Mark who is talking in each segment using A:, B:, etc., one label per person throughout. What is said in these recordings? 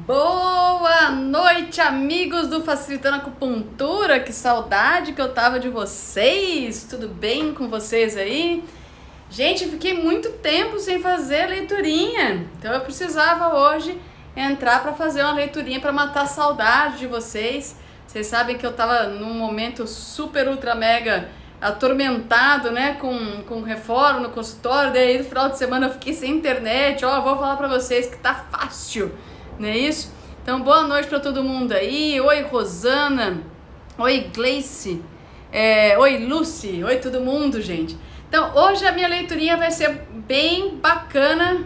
A: Boa noite, amigos do Facilitando Acupuntura. Que saudade que eu tava de vocês. Tudo bem com vocês aí? Gente, fiquei muito tempo sem fazer leiturinha, então eu precisava hoje entrar para fazer uma leiturinha para matar a saudade de vocês. Vocês sabem que eu tava num momento super ultra mega atormentado, né, com reforma no consultório. Daí no final de semana eu fiquei sem internet. Vou falar para vocês que tá fácil, não é isso? Então boa noite para todo mundo aí. Oi Rosana, oi Gleice, oi Lucy, oi todo mundo, gente. Então hoje a minha leiturinha vai ser bem bacana.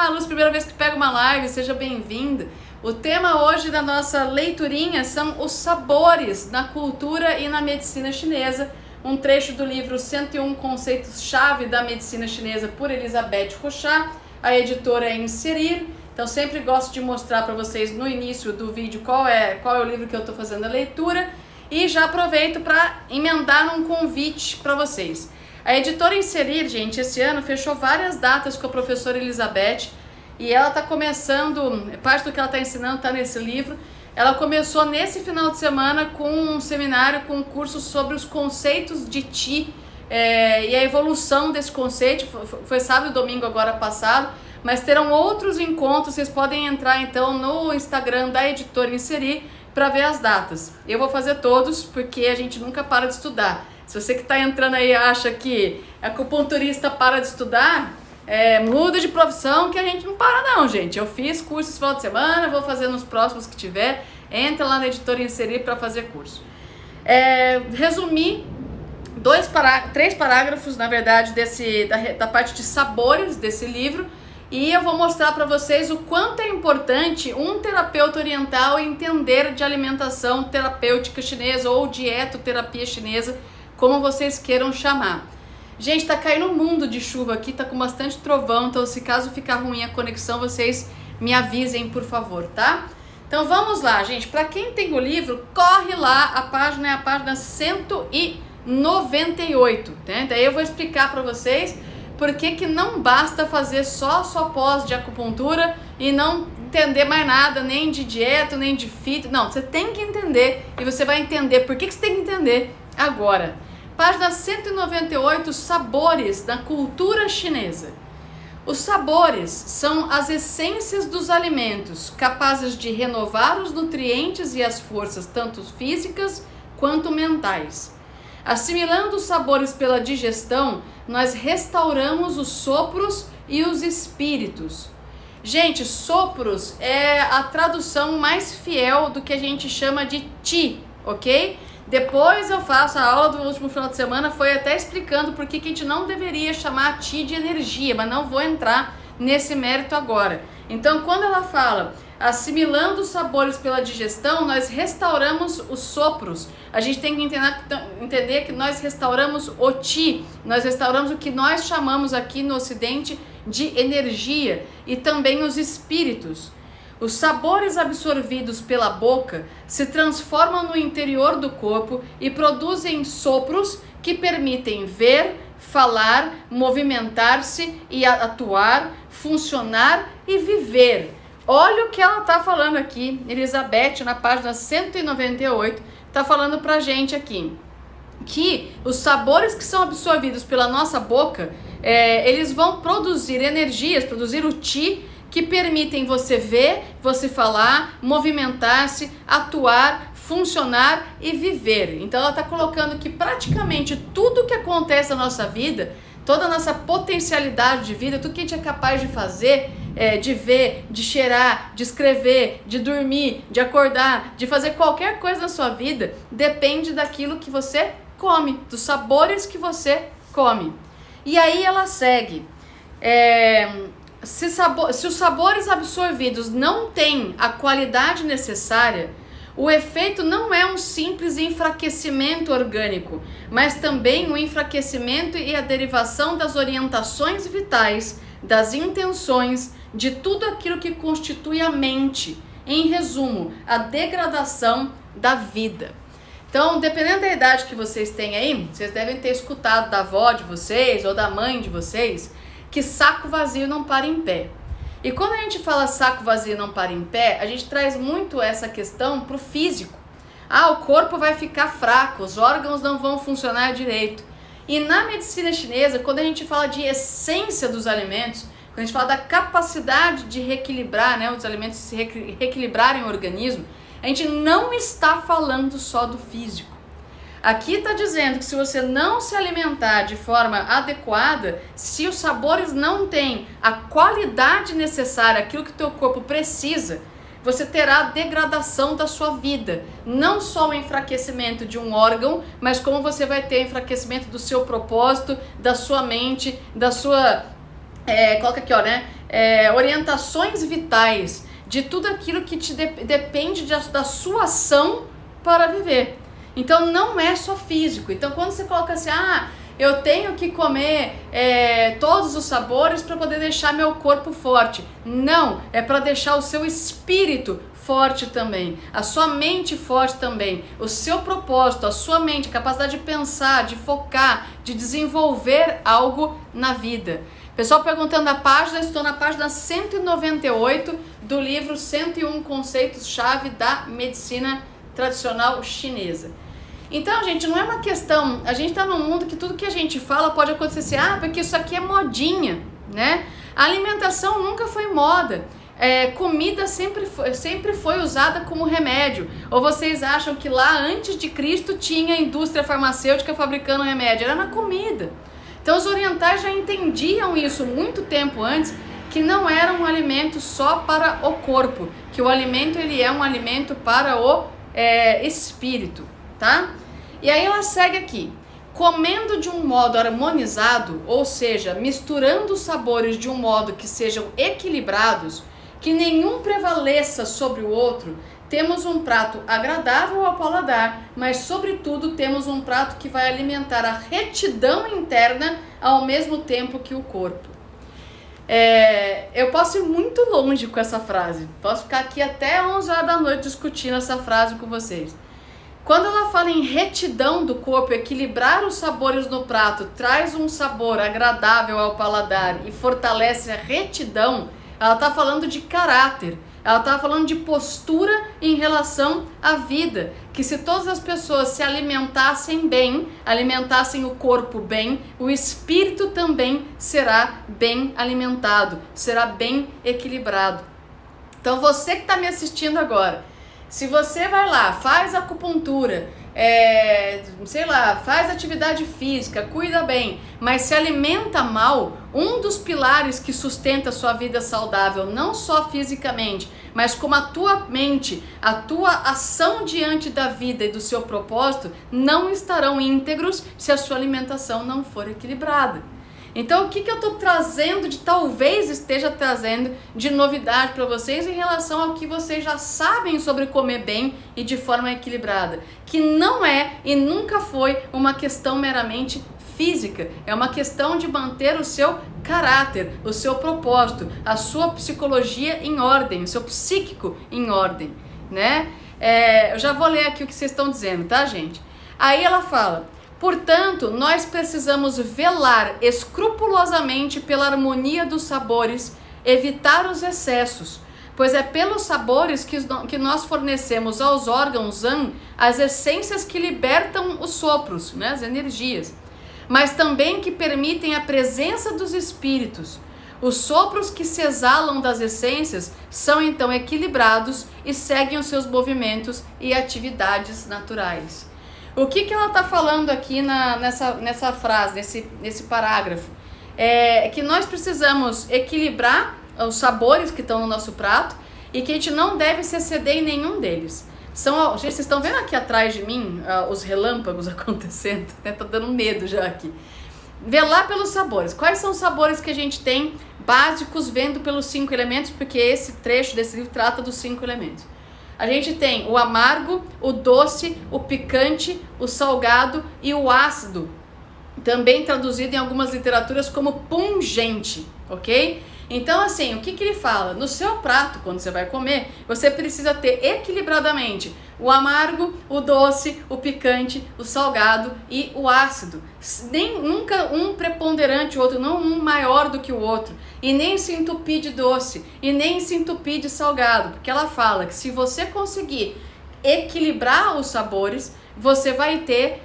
A: Luz, primeira vez que pega uma live, seja bem-vinda. O tema hoje da nossa leiturinha são os sabores na cultura e na medicina chinesa. Um trecho do livro 101 Conceitos-Chave da Medicina Chinesa por Elizabeth Rochat, a editora é Inserir. Então sempre gosto de mostrar para vocês no início do vídeo qual é o livro que eu estou fazendo a leitura. E já aproveito para emendar um convite para vocês. A editora Inserir, gente, esse ano fechou várias datas com a professora Elizabeth e ela está começando, parte do que ela está ensinando está nesse livro. Ela começou nesse final de semana com um seminário, com um curso sobre os conceitos de Qi e a evolução desse conceito. Foi sábado e domingo agora passado, mas terão outros encontros. Vocês podem entrar então no Instagram da editora Inserir para ver as datas. Eu vou fazer todos porque a gente nunca para de estudar. Se você que está entrando aí acha que acupunturista para de estudar, muda de profissão que a gente não para não, gente. Eu fiz curso esse final de semana, vou fazer nos próximos que tiver. Entra lá na editora Inserir para fazer curso. Resumi 3 parágrafos, na verdade, da parte de sabores desse livro. E eu vou mostrar para vocês o quanto é importante um terapeuta oriental entender de alimentação terapêutica chinesa ou dietoterapia chinesa, como vocês queiram chamar. Gente, tá caindo um mundo de chuva aqui, tá com bastante trovão, então se caso ficar ruim a conexão, vocês me avisem, por favor, tá? Então vamos lá, gente. Para quem tem o livro, corre lá, a página é a página 198, né? Daí eu vou explicar para vocês por que não basta fazer só pós de acupuntura e não entender mais nada, nem de dieta, nem de fito. Não, você tem que entender e você vai entender por que você tem que entender agora. Página 198, sabores da cultura chinesa. Os sabores são as essências dos alimentos, capazes de renovar os nutrientes e as forças, tanto físicas quanto mentais. Assimilando os sabores pela digestão, nós restauramos os sopros e os espíritos. Gente, sopros é a tradução mais fiel do que a gente chama de Qi, ok? Depois eu faço a aula do último final de semana, foi até explicando por que a gente não deveria chamar Qi de energia, mas não vou entrar nesse mérito agora. Então, quando ela fala assimilando os sabores pela digestão, nós restauramos os sopros. A gente tem que entender que nós restauramos o Qi, nós restauramos o que nós chamamos aqui no Ocidente de energia e também os espíritos. Os sabores absorvidos pela boca se transformam no interior do corpo e produzem sopros que permitem ver, falar, movimentar-se e atuar, funcionar e viver. Olha o que ela está falando aqui, Elizabeth, na página 198, está falando pra gente aqui, que os sabores que são absorvidos pela nossa boca, eles vão produzir energias, produzir o Qi, que permitem você ver, você falar, movimentar-se, atuar, funcionar e viver. Então ela está colocando que praticamente tudo que acontece na nossa vida, toda a nossa potencialidade de vida, tudo que a gente é capaz de fazer, de ver, de cheirar, de escrever, de dormir, de acordar, de fazer qualquer coisa na sua vida, depende daquilo que você come, dos sabores que você come. E aí ela segue. Se os sabores absorvidos não têm a qualidade necessária, o efeito não é um simples enfraquecimento orgânico, mas também o enfraquecimento e a derivação das orientações vitais, das intenções, de tudo aquilo que constitui a mente. Em resumo, a degradação da vida. Então, dependendo da idade que vocês têm aí, vocês devem ter escutado da avó de vocês ou da mãe de vocês que saco vazio não para em pé. E quando a gente fala saco vazio não para em pé, a gente traz muito essa questão pro físico. O corpo vai ficar fraco, os órgãos não vão funcionar direito. E na medicina chinesa, quando a gente fala de essência dos alimentos, quando a gente fala da capacidade de reequilibrar, né, os alimentos se reequilibrarem o organismo, a gente não está falando só do físico. Aqui está dizendo que se você não se alimentar de forma adequada, se os sabores não têm a qualidade necessária, aquilo que o teu corpo precisa, você terá a degradação da sua vida. Não só o enfraquecimento de um órgão, mas como você vai ter enfraquecimento do seu propósito, da sua mente, da sua... coloca aqui, ó, né? Orientações vitais, de tudo aquilo que te depende da sua ação para viver. Então não é só físico. Então quando você coloca assim, eu tenho que comer todos os sabores para poder deixar meu corpo forte. Não, é para deixar o seu espírito forte também, a sua mente forte também, o seu propósito, a sua mente, a capacidade de pensar, de focar, de desenvolver algo na vida. Pessoal perguntando a página, estou na página 198 do livro 101 Conceitos-Chave da Medicina Tradicional Chinesa. Então, gente, não é uma questão, a gente está num mundo que tudo que a gente fala pode acontecer assim, porque isso aqui é modinha, né? A alimentação nunca foi moda, comida sempre foi usada como remédio. Ou vocês acham que lá antes de Cristo tinha indústria farmacêutica fabricando remédio? Era na comida. Então os orientais já entendiam isso muito tempo antes, que não era um alimento só para o corpo, que o alimento ele é um alimento para o espírito, tá? E aí ela segue aqui, comendo de um modo harmonizado, ou seja, misturando os sabores de um modo que sejam equilibrados, que nenhum prevaleça sobre o outro, temos um prato agradável ao paladar, mas sobretudo temos um prato que vai alimentar a retidão interna ao mesmo tempo que o corpo. Eu posso ir muito longe com essa frase, posso ficar aqui até 11 horas da noite discutindo essa frase com vocês. Quando ela fala em retidão do corpo, equilibrar os sabores no prato, traz um sabor agradável ao paladar e fortalece a retidão, ela está falando de caráter, ela está falando de postura em relação à vida, que se todas as pessoas se alimentassem bem, alimentassem o corpo bem, o espírito também será bem alimentado, será bem equilibrado. Então você que está me assistindo agora, se você vai lá, faz acupuntura, faz atividade física, cuida bem, mas se alimenta mal, um dos pilares que sustenta a sua vida saudável, não só fisicamente, mas como a tua mente, a tua ação diante da vida e do seu propósito, não estarão íntegros se a sua alimentação não for equilibrada. Então o que eu estou trazendo, talvez esteja trazendo de novidade para vocês em relação ao que vocês já sabem sobre comer bem e de forma equilibrada, que não é e nunca foi uma questão meramente física, é uma questão de manter o seu caráter, o seu propósito, a sua psicologia em ordem, o seu psíquico em ordem, né? Eu já vou ler aqui o que vocês estão dizendo, tá, gente? Aí ela fala: portanto, nós precisamos velar escrupulosamente pela harmonia dos sabores, evitar os excessos, pois é pelos sabores que nós fornecemos aos órgãos Zan as essências que libertam os sopros, né, as energias, mas também que permitem a presença dos espíritos. Os sopros que se exalam das essências são então equilibrados e seguem os seus movimentos e atividades naturais. O que ela está falando aqui nessa frase, nesse parágrafo? É que nós precisamos equilibrar os sabores que estão no nosso prato e que a gente não deve se exceder em nenhum deles. Vocês estão vendo aqui atrás de mim os relâmpagos acontecendo? Tá dando medo já aqui. Velar pelos sabores. Quais são os sabores que a gente tem básicos vendo pelos 5 elementos? Porque esse trecho desse livro trata dos 5 elementos. A gente tem o amargo, o doce, o picante, o salgado e o ácido, também traduzido em algumas literaturas como pungente, ok? Então, assim, o que ele fala? No seu prato, quando você vai comer, você precisa ter equilibradamente o amargo, o doce, o picante, o salgado e o ácido. Nunca um preponderante, o outro, não um maior do que o outro. E nem se entupir de doce, e nem se entupir de salgado. Porque ela fala que se você conseguir equilibrar os sabores, você vai ter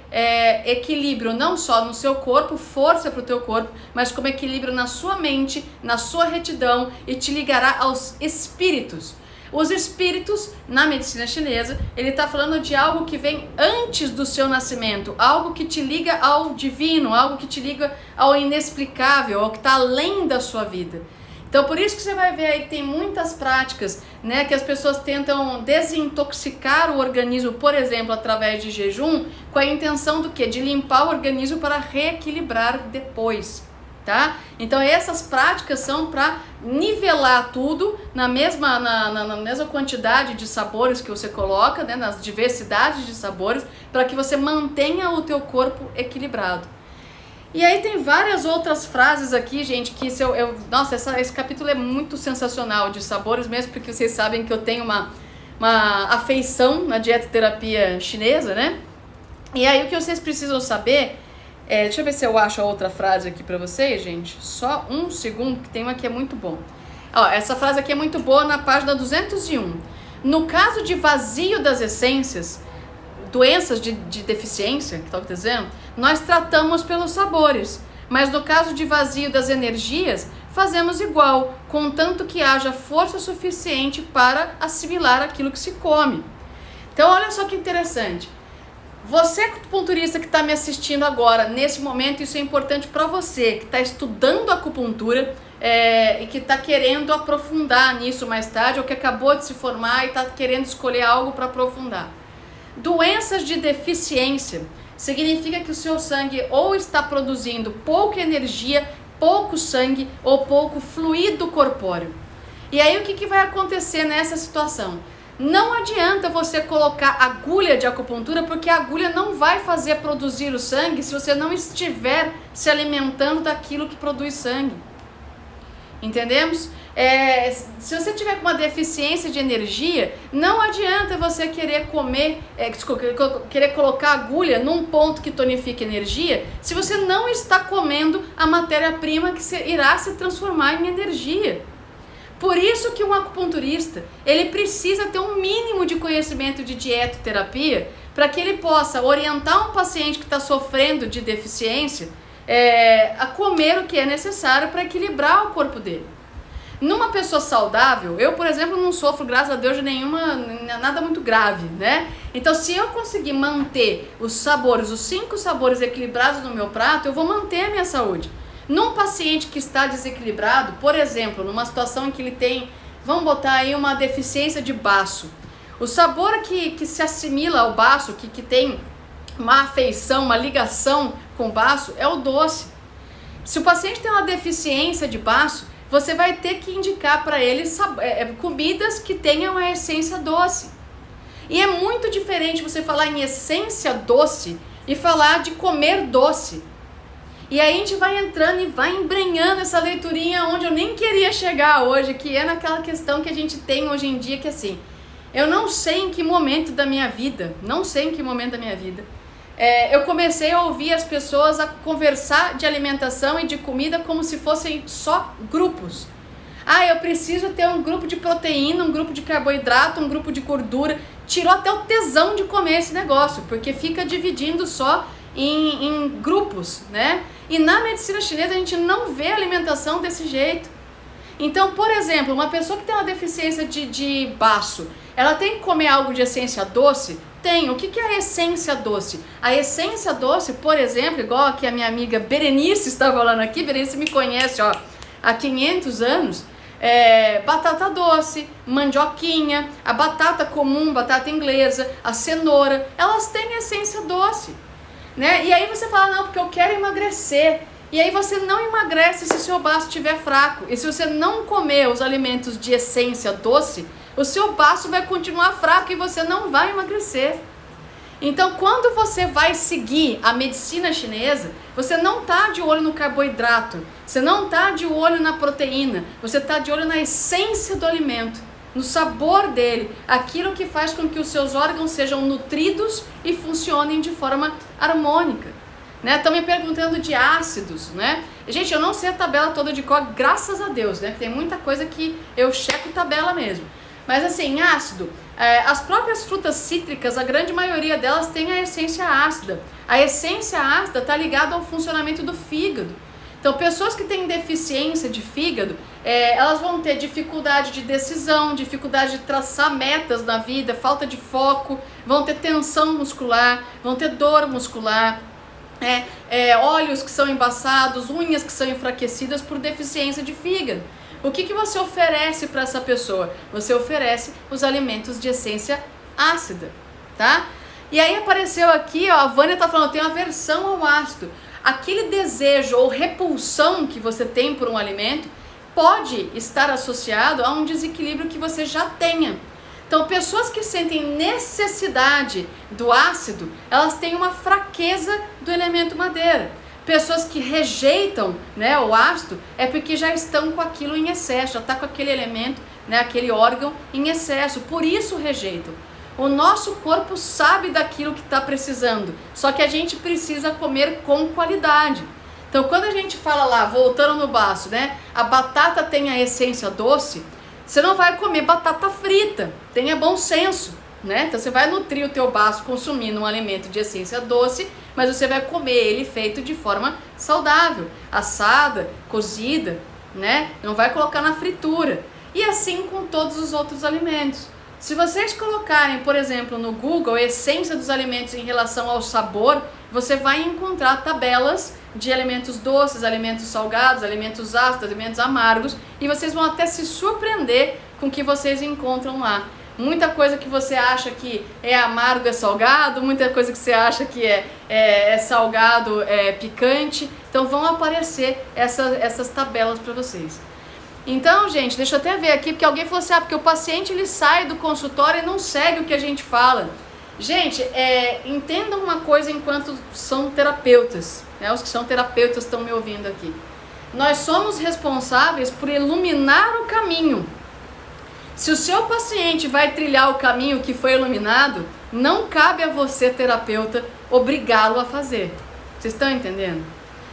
A: equilíbrio não só no seu corpo, força para o teu corpo, mas como equilíbrio na sua mente, na sua retidão, e te ligará aos espíritos. Os espíritos, na medicina chinesa, ele está falando de algo que vem antes do seu nascimento, algo que te liga ao divino, algo que te liga ao inexplicável, ao que está além da sua vida. Então, por isso que você vai ver aí que tem muitas práticas, né, que as pessoas tentam desintoxicar o organismo, por exemplo, através de jejum, com a intenção do quê? De limpar o organismo para reequilibrar depois, tá? Então, essas práticas são para nivelar tudo na mesma quantidade de sabores que você coloca, né, nas diversidades de sabores, para que você mantenha o teu corpo equilibrado. E aí tem várias outras frases aqui, gente, que nossa, esse capítulo é muito sensacional de sabores mesmo, porque vocês sabem que eu tenho uma afeição na dietoterapia chinesa, né? E aí o que vocês precisam saber, deixa eu ver se eu acho a outra frase aqui pra vocês, gente. Só um segundo, que tem uma que é muito bom. Ó, essa frase aqui é muito boa na página 201. No caso de vazio das essências, doenças de deficiência, que estou dizendo, nós tratamos pelos sabores, mas no caso de vazio das energias, fazemos igual, contanto que haja força suficiente para assimilar aquilo que se come. Então, olha só que interessante. Você, acupunturista que está me assistindo agora, nesse momento, isso é importante para você, que está estudando acupuntura e que está querendo aprofundar nisso mais tarde, ou que acabou de se formar e está querendo escolher algo para aprofundar. Doenças de deficiência significa que o seu sangue ou está produzindo pouca energia, pouco sangue ou pouco fluido corpóreo. E aí o que vai acontecer nessa situação? Não adianta você colocar agulha de acupuntura, porque a agulha não vai fazer produzir o sangue se você não estiver se alimentando daquilo que produz sangue. Entendemos? Se você tiver com uma deficiência de energia, não adianta você querer querer colocar agulha num ponto que tonifica energia, se você não está comendo a matéria-prima que irá se transformar em energia. Por isso que um acupunturista, ele precisa ter um mínimo de conhecimento de dietoterapia, para que ele possa orientar um paciente que está sofrendo de deficiência a comer o que é necessário para equilibrar o corpo dele. Numa pessoa saudável, eu, por exemplo, não sofro, graças a Deus, de nada muito grave, né? Então, se eu conseguir manter os 5 sabores equilibrados no meu prato, eu vou manter a minha saúde. Num paciente que está desequilibrado, por exemplo, numa situação em que ele tem, vamos botar aí uma deficiência de baço, o sabor que se assimila ao baço, que tem uma afeição, uma ligação com o baço, é o doce. Se o paciente tem uma deficiência de baço, você vai ter que indicar para ele comidas que tenham a essência doce. E é muito diferente você falar em essência doce e falar de comer doce. E aí a gente vai entrando e vai embrenhando essa leiturinha onde eu nem queria chegar hoje, que é naquela questão que a gente tem hoje em dia, que assim, eu não sei em que momento da minha vida, eu comecei a ouvir as pessoas a conversar de alimentação e de comida como se fossem só grupos. Eu preciso ter um grupo de proteína, um grupo de carboidrato, um grupo de gordura. Tirou até o tesão de comer esse negócio, porque fica dividindo só em grupos, né? E na medicina chinesa a gente não vê alimentação desse jeito. Então, por exemplo, uma pessoa que tem uma deficiência de baço, ela tem que comer algo de essência doce? Tem. O que é a essência doce? A essência doce, por exemplo, igual que a minha amiga Berenice está falando aqui, Berenice me conhece há 500 anos, batata doce, mandioquinha, a batata comum, batata inglesa, a cenoura, elas têm essência doce, né? E aí você fala, não, porque eu quero emagrecer. E aí você não emagrece se o seu baço estiver fraco. E se você não comer os alimentos de essência doce, o seu baço vai continuar fraco e você não vai emagrecer. Então, quando você vai seguir a medicina chinesa, você não está de olho no carboidrato, você não está de olho na proteína, você está de olho na essência do alimento, no sabor dele, aquilo que faz com que os seus órgãos sejam nutridos e funcionem de forma harmônica. Estão me perguntando de ácidos, né? Gente, eu não sei a tabela toda de cor, graças a Deus, né? Tem muita coisa que eu checo tabela mesmo. Mas assim, ácido, as próprias frutas cítricas, a grande maioria delas tem a essência ácida. A essência ácida está ligada ao funcionamento do fígado. Então, pessoas que têm deficiência de fígado, elas vão ter dificuldade de decisão, dificuldade de traçar metas na vida, falta de foco, vão ter tensão muscular, vão ter dor muscular, olhos que são embaçados, unhas que são enfraquecidas por deficiência de fígado. O que você oferece para essa pessoa? Você oferece os alimentos de essência ácida, tá? E aí apareceu aqui, ó, a Vânia tá falando, tem aversão ao ácido. Aquele desejo ou repulsão que você tem por um alimento pode estar associado a um desequilíbrio que você já tenha. Então, pessoas que sentem necessidade do ácido, elas têm uma fraqueza do elemento madeira. Pessoas que rejeitam, né, o ácido é porque já estão com aquilo em excesso, já está com aquele elemento, né, aquele órgão em excesso, por isso rejeitam. O nosso corpo sabe daquilo que está precisando, só que a gente precisa comer com qualidade. Então, quando a gente fala lá, voltando no baço, né, a batata tem a essência doce, você não vai comer batata frita, tenha bom senso, né? Então você vai nutrir o teu baço consumindo um alimento de essência doce, mas você vai comer ele feito de forma saudável, assada, cozida, né? Não vai colocar na fritura. E assim com todos os outros alimentos. Se vocês colocarem, por exemplo, no Google, a essência dos alimentos em relação ao sabor, você vai encontrar tabelas de alimentos doces, alimentos salgados, alimentos ácidos, alimentos amargos, e vocês vão até se surpreender com o que vocês encontram lá. Muita coisa que você acha que é amargo é salgado, muita coisa que você acha que é salgado é picante. Então vão aparecer essas tabelas para vocês. Então, gente, deixa eu até ver aqui, porque alguém falou assim, porque o paciente ele sai do consultório e não segue o que a gente fala. Gente, entendam uma coisa enquanto são terapeutas, né? Os que são terapeutas estão me ouvindo aqui. Nós somos responsáveis por iluminar o caminho. Se o seu paciente vai trilhar o caminho que foi iluminado, não cabe a você, terapeuta, obrigá-lo a fazer. Vocês estão entendendo?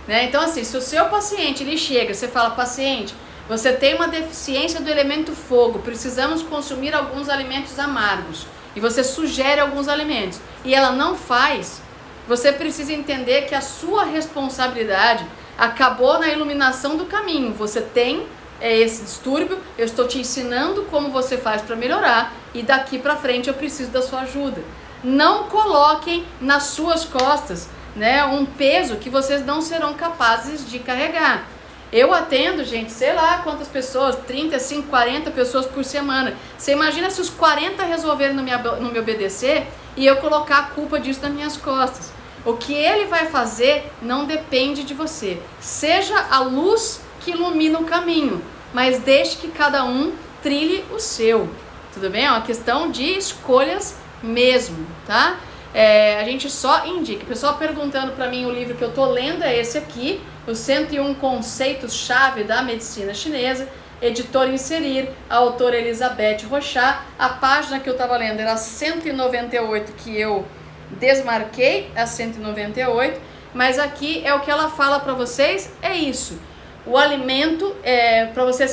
A: Né? Então, assim, se o seu paciente ele chega, você fala, paciente, você tem uma deficiência do elemento fogo, precisamos consumir alguns alimentos amargos, e você sugere alguns alimentos, e ela não faz, você precisa entender que a sua responsabilidade acabou na iluminação do caminho. Você tem esse distúrbio, eu estou te ensinando como você faz para melhorar, e daqui para frente eu preciso da sua ajuda. Não coloquem nas suas costas, né, um peso que vocês não serão capazes de carregar. Eu atendo, gente, sei lá quantas pessoas, 35, 40 pessoas por semana. Você imagina se os 40 resolverem no meu BDC e eu colocar a culpa disso nas minhas costas. O que ele vai fazer não depende de você. Seja a luz que ilumina o caminho, mas deixe que cada um trilhe o seu. Tudo bem? É uma questão de escolhas mesmo, tá? A gente só indica. O pessoal perguntando para mim, o livro que eu tô lendo é esse aqui, Os 101 Conceitos-Chave da Medicina Chinesa, editor Inserir, a autora Elizabeth Rochat. A página que eu estava lendo era 198, que eu desmarquei a 198, mas aqui é o que ela fala para vocês, é isso. O alimento, para você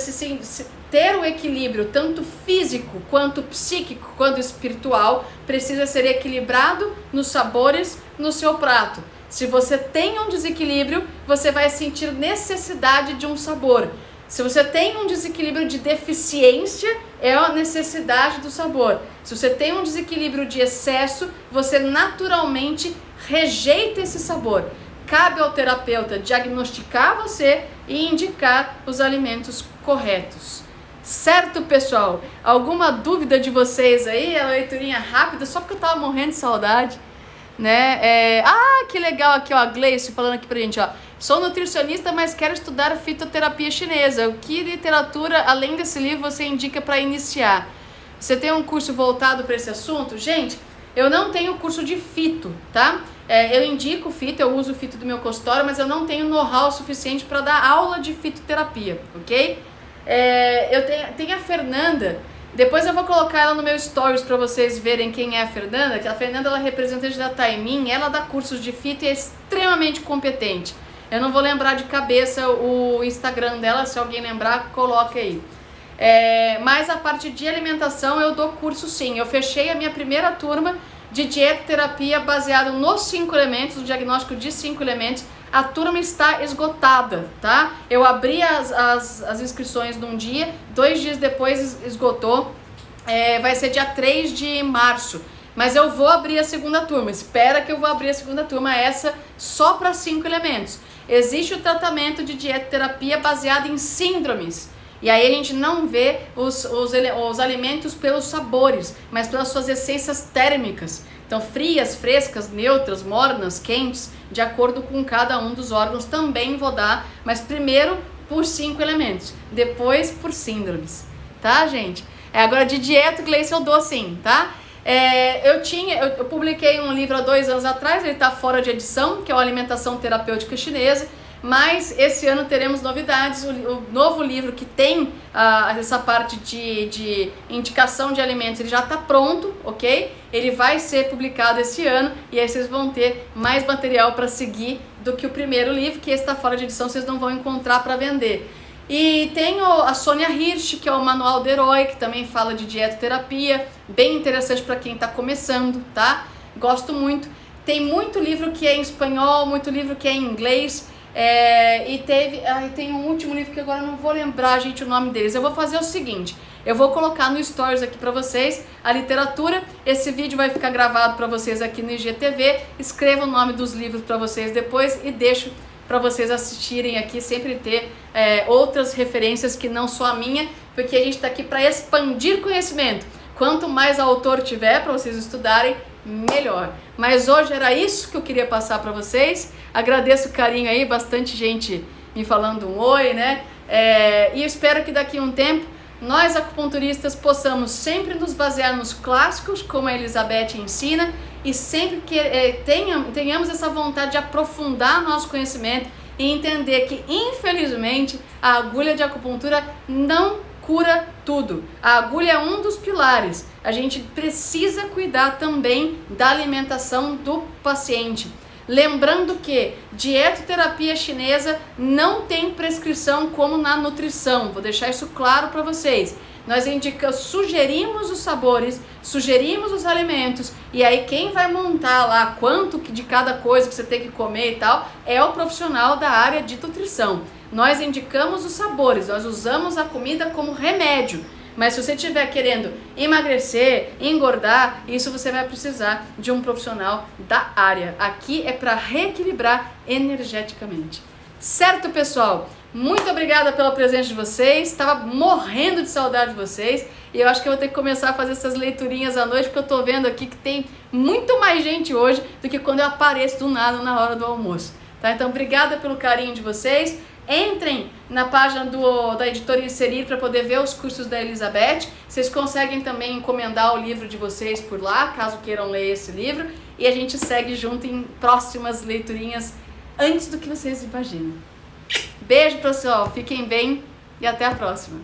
A: ter o equilíbrio tanto físico, quanto psíquico, quanto espiritual, precisa ser equilibrado nos sabores no seu prato. Se você tem um desequilíbrio, você vai sentir necessidade de um sabor. Se você tem um desequilíbrio de deficiência, é a necessidade do sabor. Se você tem um desequilíbrio de excesso, você naturalmente rejeita esse sabor. Cabe ao terapeuta diagnosticar você e indicar os alimentos corretos. Certo, pessoal? Alguma dúvida de vocês aí? A leiturinha rápida, só porque eu tava morrendo de saudade, né? Que legal aqui, ó, a Gleice falando aqui pra gente, ó. Sou nutricionista, mas quero estudar fitoterapia chinesa. Que literatura, além desse livro, você indica para iniciar? Você tem um curso voltado para esse assunto? Gente, Eu não tenho curso de fito, tá? Eu indico fito, eu uso o fito do meu consultório, mas eu não tenho know-how suficiente para dar aula de fitoterapia, ok? Eu tenho a Fernanda, depois eu vou colocar ela no meu stories para vocês verem quem é a Fernanda, que a Fernanda ela é representante da Taimin, ela dá cursos de fito e é extremamente competente. Eu não vou lembrar de cabeça o Instagram dela, se alguém lembrar, coloque aí. Mas a parte de alimentação eu dou curso sim, eu fechei a minha primeira turma de dietoterapia baseado nos 5 elementos, o diagnóstico de 5 elementos. A turma está esgotada, tá? Eu abri as inscrições num dia, 2 dias depois esgotou, vai ser dia 3 de março. Mas eu vou abrir a segunda turma, espera que eu vou abrir a segunda turma, essa só para 5 elementos. Existe o tratamento de dietoterapia baseado em síndromes. E aí a gente não vê os alimentos pelos sabores, mas pelas suas essências térmicas. Então frias, frescas, neutras, mornas, quentes, de acordo com cada um dos órgãos também vou dar, mas primeiro por 5 elementos, depois por síndromes, tá gente? Agora de dieta, Gleice, eu dou sim, tá? Eu publiquei um livro há 2 anos atrás, ele está fora de edição, que é o Alimentação Terapêutica Chinesa, mas esse ano teremos novidades, o novo livro que tem essa parte de indicação de alimentos, ele já está pronto, ok? Ele vai ser publicado esse ano e aí vocês vão ter mais material para seguir do que o primeiro livro, que esse está fora de edição, vocês não vão encontrar para vender. E tem a Sônia Hirsch, que é o Manual do Herói, que também fala de dietoterapia, bem interessante para quem está começando, tá? Gosto muito. Tem muito livro que é em espanhol, muito livro que é em inglês. Tem um último livro que agora eu não vou lembrar, gente, o nome deles. Eu vou fazer o seguinte, eu vou colocar no stories aqui pra vocês a literatura, esse vídeo vai ficar gravado pra vocês aqui no IGTV, escreva o nome dos livros pra vocês depois e deixo pra vocês assistirem aqui, sempre ter outras referências que não só a minha, porque a gente tá aqui pra expandir conhecimento. Quanto mais autor tiver pra vocês estudarem, melhor. Mas hoje era isso que eu queria passar para vocês. Agradeço o carinho aí, bastante gente me falando um oi, né? E eu espero que daqui a um tempo nós acupunturistas possamos sempre nos basear nos clássicos, como a Elizabeth ensina, e sempre que tenhamos essa vontade de aprofundar nosso conhecimento e entender que, infelizmente, a agulha de acupuntura não cura tudo. A agulha é um dos pilares. A gente precisa cuidar também da alimentação do paciente. Lembrando que dietoterapia chinesa não tem prescrição como na nutrição. Vou deixar isso claro para vocês. Nós sugerimos os sabores, sugerimos os alimentos, e aí quem vai montar lá quanto de cada coisa que você tem que comer e tal, é o profissional da área de nutrição. Nós indicamos os sabores, nós usamos a comida como remédio, mas se você estiver querendo emagrecer, engordar, isso você vai precisar de um profissional da área. Aqui é para reequilibrar energeticamente. Certo, pessoal? Muito obrigada pela presença de vocês, estava morrendo de saudade de vocês e eu acho que eu vou ter que começar a fazer essas leiturinhas à noite, porque eu tô vendo aqui que tem muito mais gente hoje do que quando eu apareço do nada na hora do almoço, tá? Então, obrigada pelo carinho de vocês. Entrem na página da Editora Inserir para poder ver os cursos da Elizabeth. Vocês conseguem também encomendar o livro de vocês por lá, caso queiram ler esse livro. E a gente segue junto em próximas leiturinhas antes do que vocês imaginam. Beijo, pessoal. Fiquem bem e até a próxima.